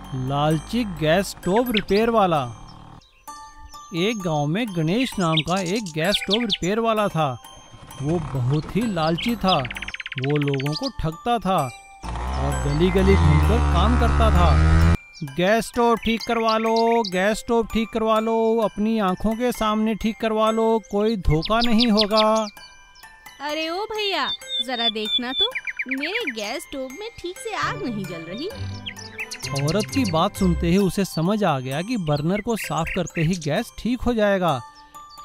लालची gas stove repair वाला। एक गांव में गणेश नाम का एक गैस स्टोव रिपेयर वाला था। वो बहुत ही लालची था। वो लोगों को ठगता था और गली गली घूमकर काम करता था। गैस स्टोव ठीक करवा लो, गैस स्टोव ठीक करवा लो, अपनी आंखों के सामने ठीक करवा लो, कोई धोखा नहीं होगा। अरे ओ भैया, जरा देखना तो, मेरे गैस स्टोव में ठीक से आग नहीं जल रही। औरत की बात सुनते ही उसे समझ आ गया कि बर्नर को साफ करते ही गैस ठीक हो जाएगा।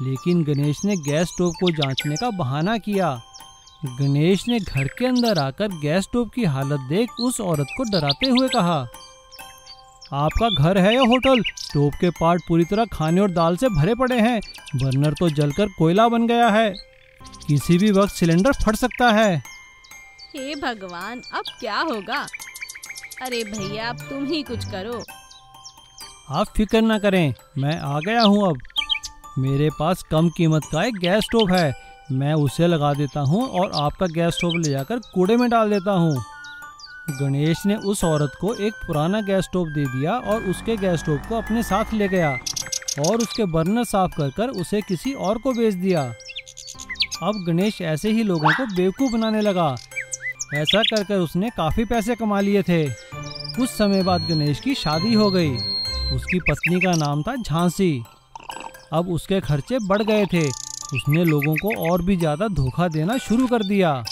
लेकिन गणेश ने गैस स्टोव को जांचने का बहाना किया। गणेश ने घर के अंदर आकर गैस स्टोव की हालत देख उस औरत को डराते हुए कहा, आपका घर है या होटल? स्टोव के पार्ट पूरी तरह खाने और दाल से भरे पड़े हैं। बर्नर तो जलकर कोयला बन गया है। किसी भी वक्त सिलेंडर फट सकता है। हे भगवान, अब क्या होगा? अरे भैया, अब तुम ही कुछ करो। आप फिक्र न करें, मैं आ गया हूँ। अब मेरे पास कम कीमत का एक गैस स्टोव है। मैं उसे लगा देता हूँ और आपका गैस स्टोव ले जाकर कूड़े में डाल देता हूँ। गणेश ने उस औरत को एक पुराना गैस स्टोव दे दिया और उसके गैस स्टोव को अपने साथ ले गया और उसके बर्नर साफ कर उसे किसी और को बेच दिया। अब गणेश ऐसे ही लोगों को बेवकूफ़ बनाने लगा। ऐसा कर उसने काफ़ी पैसे कमा लिए थे। कुछ समय बाद गणेश की शादी हो गई। उसकी पत्नी का नाम था झांसी। अब उसके खर्चे बढ़ गए थे। उसने लोगों को और भी ज़्यादा धोखा देना शुरू कर दिया।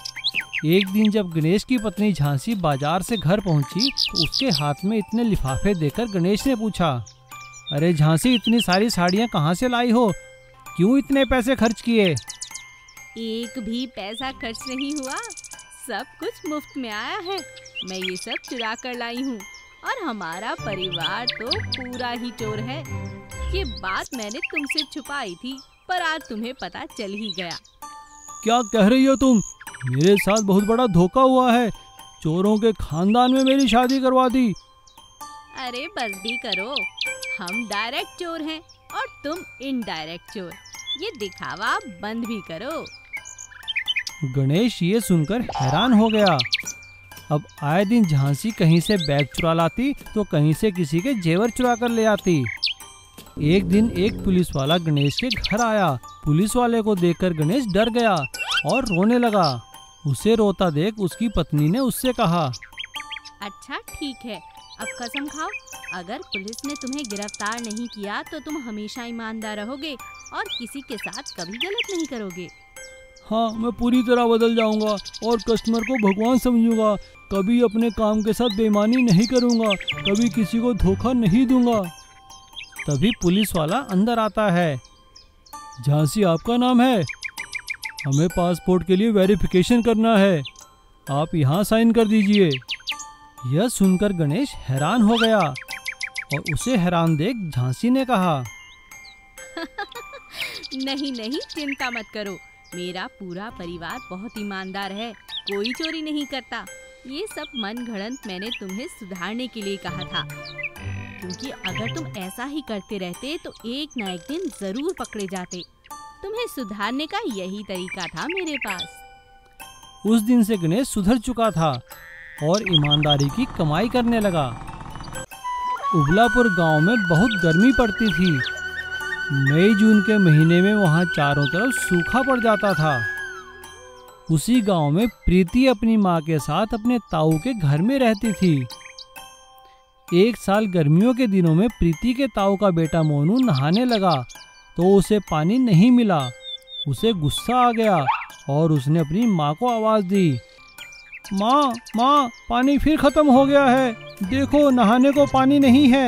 एक दिन जब गणेश की पत्नी झांसी बाजार से घर पहुंची तो उसके हाथ में इतने लिफाफे देखकर गणेश ने पूछा, अरे झांसी, इतनी सारी साड़ियाँ कहाँ से लाई हो? क्यों इतने पैसे खर्च किए? एक भी पैसा खर्च नहीं हुआ, सब कुछ मुफ्त में आया है। मैं ये सब चुरा कर लाई हूँ और हमारा परिवार तो पूरा ही चोर है। ये बात मैंने तुमसे छुपाई थी, पर आज तुम्हें पता चल ही गया। क्या कह रही हो तुम? मेरे साथ बहुत बड़ा धोखा हुआ है। चोरों के खानदान में मेरी शादी करवा दी। अरे बस भी करो, हम डायरेक्ट चोर हैं और तुम इनडायरेक्ट चोर। ये दिखावा बंद भी करो। गणेश ये सुनकर हैरान हो गया। अब आए दिन झांसी कहीं से बैग चुरा लाती तो कहीं से किसी के जेवर चुरा कर ले आती। एक दिन एक पुलिस वाला गणेश के घर आया। पुलिस वाले को देखकर गणेश डर गया और रोने लगा। उसे रोता देख उसकी पत्नी ने उससे कहा, अच्छा ठीक है, अब कसम खाओ, अगर पुलिस ने तुम्हें गिरफ्तार नहीं किया तो तुम हमेशा ईमानदार रहोगे और किसी के साथ कभी गलत नहीं करोगे। हाँ, मैं पूरी तरह बदल जाऊंगा और कस्टमर को भगवान समझूंगा। कभी अपने काम के साथ बेईमानी नहीं करूंगा, कभी किसी को धोखा नहीं दूंगा। तभी पुलिस वाला अंदर आता है। झांसी आपका नाम है? हमें पासपोर्ट के लिए वेरिफिकेशन करना है। आप यहाँ साइन कर दीजिए। यह सुनकर गणेश हैरान हो गया और उसे हैरान देख झांसी ने कहा, नहीं नहीं, चिंता मत करो, मेरा पूरा परिवार बहुत ईमानदार है, कोई चोरी नहीं करता। ये सब मन घड़ंत मैंने तुम्हें सुधारने के लिए कहा था, क्योंकि अगर तुम ऐसा ही करते रहते तो एक न एक दिन जरूर पकड़े जाते। तुम्हें सुधारने का यही तरीका था मेरे पास। उस दिन से गणेश सुधर चुका था और ईमानदारी की कमाई करने लगा। उबलापुर गांव में बहुत गर्मी पड़ती थी। मई जून के महीने में वहां चारों तरफ सूखा पड़ जाता था। उसी गांव में प्रीति अपनी माँ के साथ अपने ताऊ के घर में रहती थी। एक साल गर्मियों के दिनों में प्रीति के ताऊ का बेटा मोनू नहाने लगा तो उसे पानी नहीं मिला। उसे गुस्सा आ गया और उसने अपनी माँ को आवाज़ दी, माँ माँ, पानी फिर खत्म हो गया है, देखो नहाने को पानी नहीं है।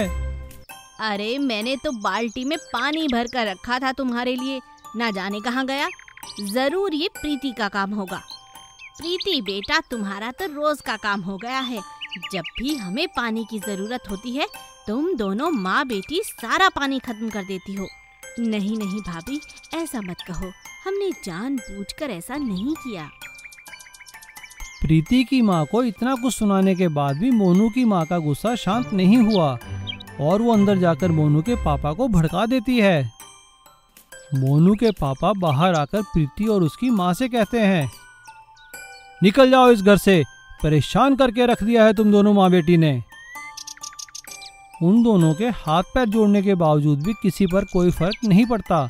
अरे मैंने तो बाल्टी में पानी भर कर रखा था तुम्हारे लिए, ना जाने कहाँ गया। जरूर ये प्रीति का काम होगा। प्रीति बेटा, तुम्हारा तो रोज का काम हो गया है। जब भी हमें पानी की जरूरत होती है तुम दोनों माँ बेटी सारा पानी खत्म कर देती हो। नहीं नहीं भाभी, ऐसा मत कहो, हमने जानबूझकर ऐसा नहीं किया। प्रीति की माँ को इतना कुछ सुनाने के बाद भी मोनू की माँ का गुस्सा शांत नहीं हुआ और वो अंदर जाकर मोनू के पापा को भड़का देती है। मोनू के पापा बाहर आकर प्रीति और उसकी माँ से कहते हैं, निकल जाओ इस घर से, परेशान करके रख दिया है तुम दोनों माँ बेटी ने। उन दोनों के हाथ पैर जोड़ने के बावजूद भी किसी पर कोई फर्क नहीं पड़ता।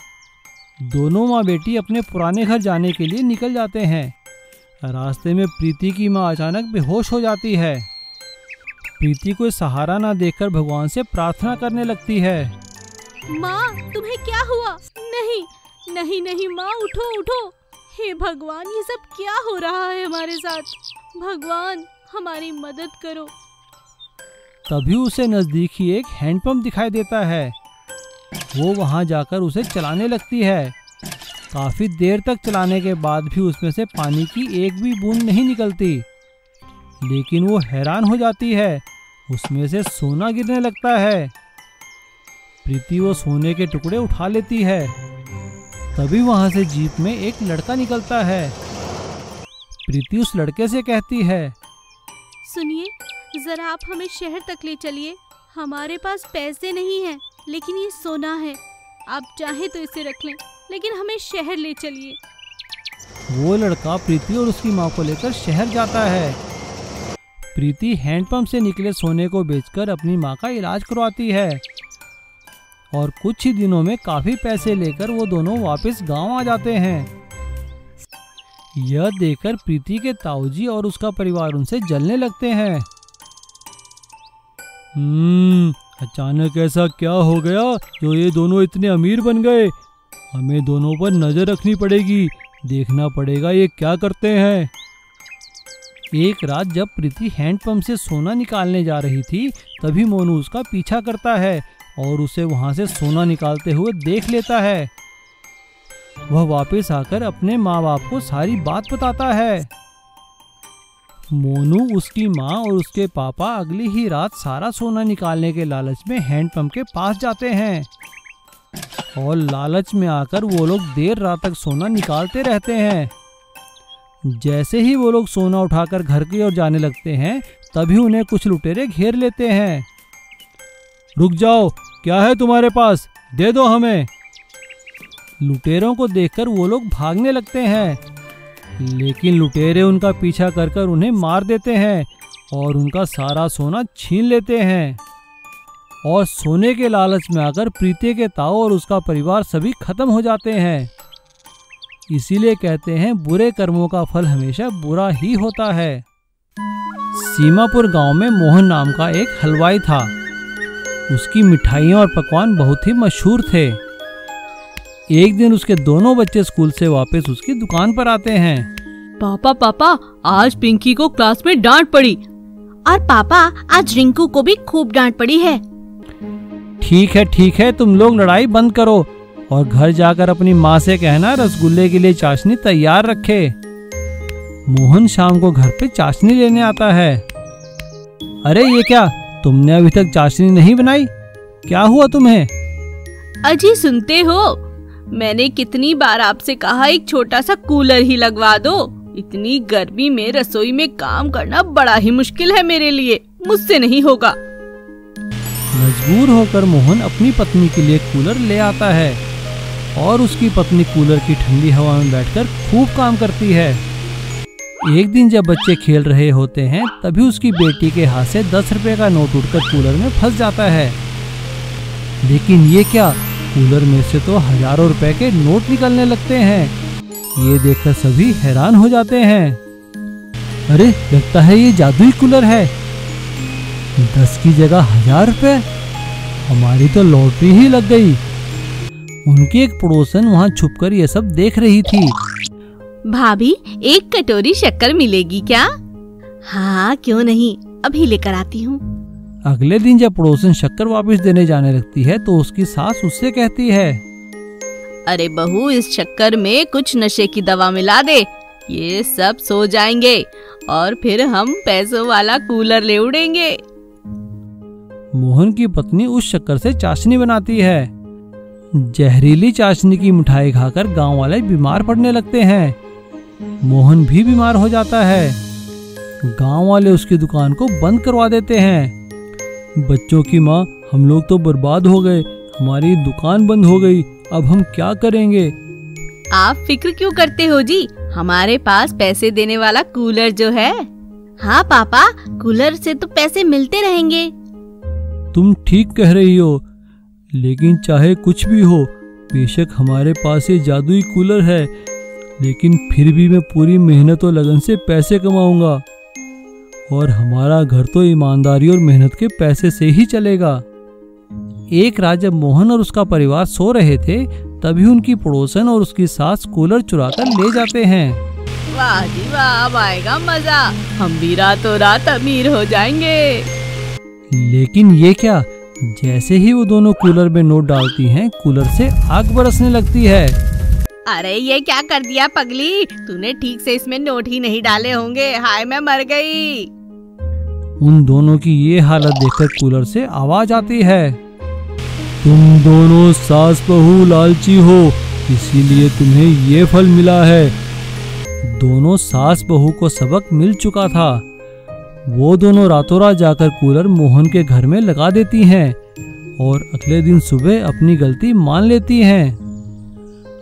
दोनों माँ बेटी अपने पुराने घर जाने के लिए निकल जाते हैं। रास्ते में प्रीति की माँ अचानक बेहोश हो जाती है। प्रीति कोई सहारा ना देखकर भगवान से प्रार्थना करने लगती है। माँ, तुम्हें क्या हुआ? नहीं नहीं नहीं माँ, उठो उठो। हे भगवान, ये सब क्या हो रहा है हमारे साथ? भगवान, हमारी मदद करो। तभी उसे नजदीक ही एक हैंडपंप दिखाई देता है। वो वहां जाकर उसे चलाने लगती है। काफी देर तक चलाने के बाद भी उसमें से पानी की एक भी बूंद नहीं निकलती। लेकिन वो हैरान हो जाती है, उसमें से सोना गिरने लगता है। प्रीति वो सोने के टुकड़े उठा लेती है। तभी वहां से जीप में एक लड़का निकलता है। प्रीति उस लड़के से कहती है, सुनिए, जरा आप हमें शहर तक ले चलिए। हमारे पास पैसे नहीं हैं, लेकिन ये सोना है। आप चाहे तो इसे रख लें, लेकिन हमें शहर ले चलिए। वो लड़का प्रीति और उसकी माँ को लेकर शहर जाता है। प्रीति हैंडपंप से निकले सोने को बेचकर अपनी माँ का इलाज करवाती है और कुछ ही दिनों में काफी पैसे लेकर वो दोनों वापस गांव आ जाते हैं। यह देखकर प्रीति के ताऊजी और उसका परिवार उनसे जलने लगते हैं। अचानक ऐसा क्या हो गया जो ये दोनों इतने अमीर बन गए? हमें दोनों पर नजर रखनी पड़ेगी, देखना पड़ेगा ये क्या करते हैं। एक रात जब प्रीति हैंडपंप से सोना निकालने जा रही थी, तभी मोनू उसका पीछा करता है और उसे वहां से सोना निकालते हुए देख लेता है। वह वापस आकर अपने माँ बाप को सारी बात बताता है। मोनू, उसकी माँ और उसके पापा अगली ही रात सारा सोना निकालने के लालच में हैंडपंप के पास जाते हैं और लालच में आकर वो लोग देर रात तक सोना निकालते रहते हैं। जैसे ही वो लोग सोना उठाकर घर की ओर जाने लगते हैं, तभी उन्हें कुछ लुटेरे घेर लेते हैं। रुक जाओ, क्या है तुम्हारे पास? दे दो हमें। लुटेरों को देखकर वो लोग भागने लगते हैं, लेकिन लुटेरे उनका पीछा कर उन्हें मार देते हैं और उनका सारा सोना छीन लेते हैं। और सोने के लालच में आकर प्रीति के ताऊ और उसका परिवार सभी खत्म हो जाते हैं। इसीलिए कहते हैं, बुरे कर्मों का फल हमेशा बुरा ही होता है। सीमापुर गांव में मोहन नाम का एक हलवाई था। उसकी मिठाइयाँ और पकवान बहुत ही मशहूर थे। एक दिन उसके दोनों बच्चे स्कूल से वापस उसकी दुकान पर आते हैं। पापा पापा, आज पिंकी को क्लास में डांट पड़ी। और पापा, आज रिंकू को भी खूब डांट पड़ी है। ठीक है, तुम लोग लड़ाई बंद करो और घर जाकर अपनी माँ से कहना रसगुल्ले के लिए चाशनी तैयार रखे। मोहन शाम को घर पे चाशनी लेने आता है। अरे ये क्या, तुमने अभी तक चाशनी नहीं बनाई? क्या हुआ तुम्हें? अजी सुनते हो, मैंने कितनी बार आपसे कहा एक छोटा सा कूलर ही लगवा दो। इतनी गर्मी में रसोई में काम करना बड़ा ही मुश्किल है मेरे लिए, मुझसे नहीं होगा। मजबूर होकर मोहन अपनी पत्नी के लिए कूलर ले आता है और उसकी पत्नी कूलर की ठंडी हवा में बैठकर खूब काम करती है। एक दिन जब बच्चे खेल रहे होते हैं, तभी उसकी बेटी के हाथ से 10 रुपए का नोट उठकर कूलर में फंस जाता है। लेकिन ये क्या, कूलर में से तो हजारों रुपए के नोट निकलने लगते हैं। ये देखकर सभी हैरान हो जाते हैं। अरे, लगता है ये जादुई कूलर है। 10 की जगह 1000 रुपए, हमारी तो लॉटरी ही लग गई। उनकी एक पड़ोसन वहाँ छुपकर ये सब देख रही थी। भाभी, एक कटोरी शक्कर मिलेगी क्या? हाँ, क्यों नहीं, अभी लेकर आती हूँ। अगले दिन जब पड़ोसन शक्कर वापस देने जाने लगती है, तो उसकी सास उससे कहती है, अरे बहू, इस शक्कर में कुछ नशे की दवा मिला दे, ये सब सो जाएंगे और फिर हम पैसों वाला कूलर ले उड़ेंगे। मोहन की पत्नी उस शक्कर से चाशनी बनाती है। जहरीली चाशनी की मिठाई खाकर गांव वाले बीमार पड़ने लगते हैं। मोहन भी बीमार हो जाता है। गांव वाले उसकी दुकान को बंद करवा देते हैं। बच्चों की माँ, हम लोग तो बर्बाद हो गए, हमारी दुकान बंद हो गई, अब हम क्या करेंगे? आप फिक्र क्यों करते हो जी, हमारे पास पैसे देने वाला कूलर जो है। हाँ पापा, कूलर से तो पैसे मिलते रहेंगे। तुम ठीक कह रही हो, लेकिन चाहे कुछ भी हो, बेशक हमारे पास ये जादुई कूलर है, लेकिन फिर भी मैं पूरी मेहनत और लगन से पैसे कमाऊंगा और हमारा घर तो ईमानदारी और मेहनत के पैसे से ही चलेगा। एक रात जब मोहन और उसका परिवार सो रहे थे, तभी उनकी पड़ोसन और उसकी सास कूलर चुराकर ले जाते हैं। वाह जी वाह, अब आएगा मजा, हम भी रातों रात अमीर हो जाएंगे। लेकिन ये क्या, जैसे ही वो दोनों कूलर में नोट डालती हैं, कूलर से आग बरसने लगती है। अरे ये क्या कर दिया पगली, तूने ठीक से इसमें नोट ही नहीं डाले होंगे, हाय मैं मर गई। उन दोनों की ये हालत देखकर कूलर से आवाज आती है, तुम दोनों सास बहू लालची हो, इसीलिए तुम्हें ये फल मिला है। दोनों सास बहू को सबक मिल चुका था। वो दोनों रातों रात जाकर कूलर मोहन के घर में लगा देती हैं और अगले दिन सुबह अपनी गलती मान लेती हैं।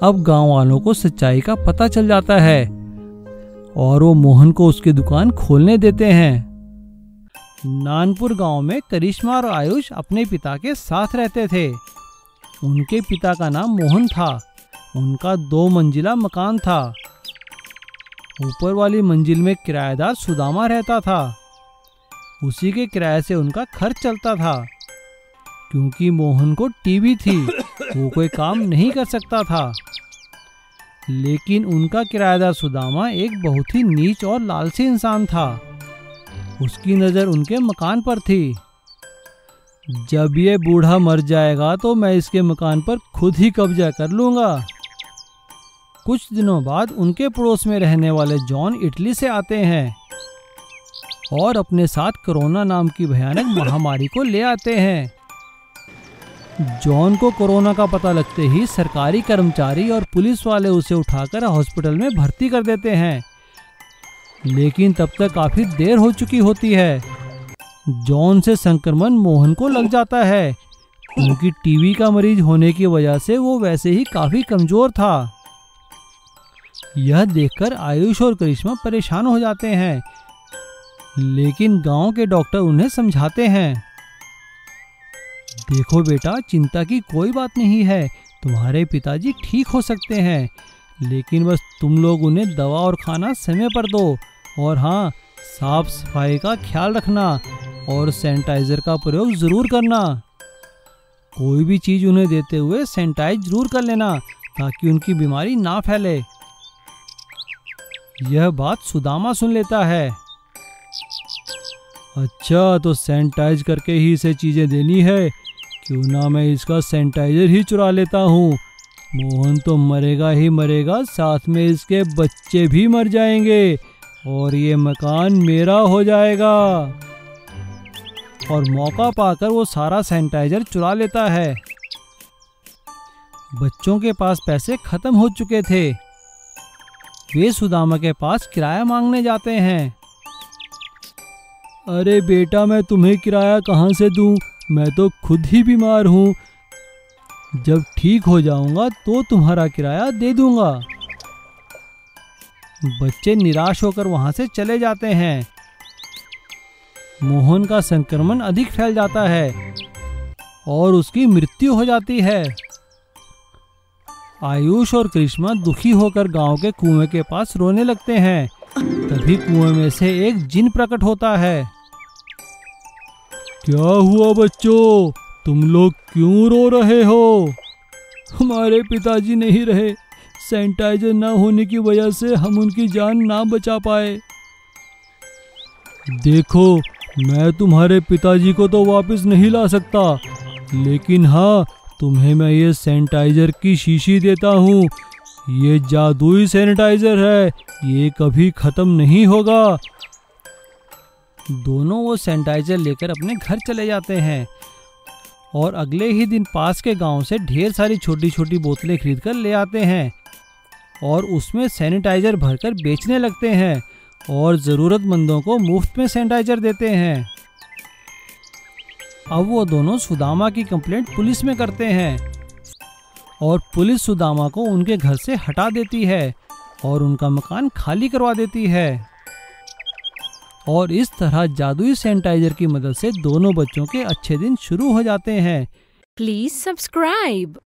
अब गांव वालों को सच्चाई का पता चल जाता है और वो मोहन को उसकी दुकान खोलने देते हैं। नानपुर गांव में करिश्मा और आयुष अपने पिता के साथ रहते थे। उनके पिता का नाम मोहन था। उनका 2 मंजिला मकान था। ऊपर वाली मंजिल में किराएदार सुदामा रहता था। उसी के किराए से उनका खर्च चलता था। क्योंकि मोहन को टीबी थी, वो कोई काम नहीं कर सकता था। लेकिन उनका किराएदार सुदामा एक बहुत ही नीच और लालची इंसान था। उसकी नज़र उनके मकान पर थी। जब ये बूढ़ा मर जाएगा तो मैं इसके मकान पर खुद ही कब्जा कर लूँगा। कुछ दिनों बाद उनके पड़ोस में रहने वाले जॉन इटली से आते हैं और अपने साथ कोरोना नाम की भयानक महामारी को ले आते हैं। जॉन को कोरोना का पता लगते ही सरकारी कर्मचारी और पुलिस वाले उसे उठाकर हॉस्पिटल में भर्ती कर देते हैं। लेकिन तब तक काफी देर हो चुकी होती है। जॉन से संक्रमण मोहन को लग जाता है, क्योंकि टीबी का मरीज होने की वजह से वो वैसे ही काफी कमजोर था। यह देखकर आयुष और करिश्मा परेशान हो जाते हैं, लेकिन गांव के डॉक्टर उन्हें समझाते हैं, देखो बेटा, चिंता की कोई बात नहीं है, तुम्हारे पिताजी ठीक हो सकते हैं, लेकिन बस तुम लोग उन्हें दवा और खाना समय पर दो, और हाँ, साफ सफाई का ख्याल रखना और सैनिटाइजर का प्रयोग जरूर करना। कोई भी चीज उन्हें देते हुए सैनिटाइज जरूर कर लेना, ताकि उनकी बीमारी ना फैले। यह बात सुदामा सुन लेता है। अच्छा, तो सैनिटाइज करके ही इसे चीजें देनी है, क्यों ना मैं इसका सैनिटाइजर ही चुरा लेता हूँ। मोहन तो मरेगा ही मरेगा, साथ में इसके बच्चे भी मर जाएंगे और ये मकान मेरा हो जाएगा। और मौका पाकर वो सारा सैनिटाइजर चुरा लेता है। बच्चों के पास पैसे खत्म हो चुके थे। वे सुदामा के पास किराया मांगने जाते हैं। अरे बेटा, मैं तुम्हें किराया कहाँ से दूं? मैं तो खुद ही बीमार हूँ। जब ठीक हो जाऊंगा तो तुम्हारा किराया दे दूंगा। बच्चे निराश होकर वहां से चले जाते हैं। मोहन का संक्रमण अधिक फैल जाता है और उसकी मृत्यु हो जाती है। आयुष और करिश्मा दुखी होकर गांव के कुएं के पास रोने लगते हैं। तभी कुएं में से एक जिन प्रकट होता है। क्या हुआ बच्चों, तुम लोग क्यों रो रहे हो? हमारे पिताजी नहीं रहे। सैनिटाइजर ना होने की वजह से हम उनकी जान ना बचा पाए। देखो, मैं तुम्हारे पिताजी को तो वापस नहीं ला सकता, लेकिन हाँ, तुम्हें मैं ये सैनिटाइजर की शीशी देता हूँ। ये जादुई सैनिटाइजर है, ये कभी खत्म नहीं होगा। दोनों वो सैनिटाइजर लेकर अपने घर चले जाते हैं और अगले ही दिन पास के गांव से ढेर सारी छोटी छोटी बोतलें खरीद कर ले आते हैं और उसमें सैनिटाइजर भरकर बेचने लगते हैं और ज़रूरतमंदों को मुफ्त में सैनिटाइजर देते हैं। अब वो दोनों सुदामा की कंप्लेंट पुलिस में करते हैं और पुलिस सुदामा को उनके घर से हटा देती है और उनका मकान खाली करवा देती है। और इस तरह जादुई सैनिटाइजर की मदद से दोनों बच्चों के अच्छे दिन शुरू हो जाते हैं। Please subscribe.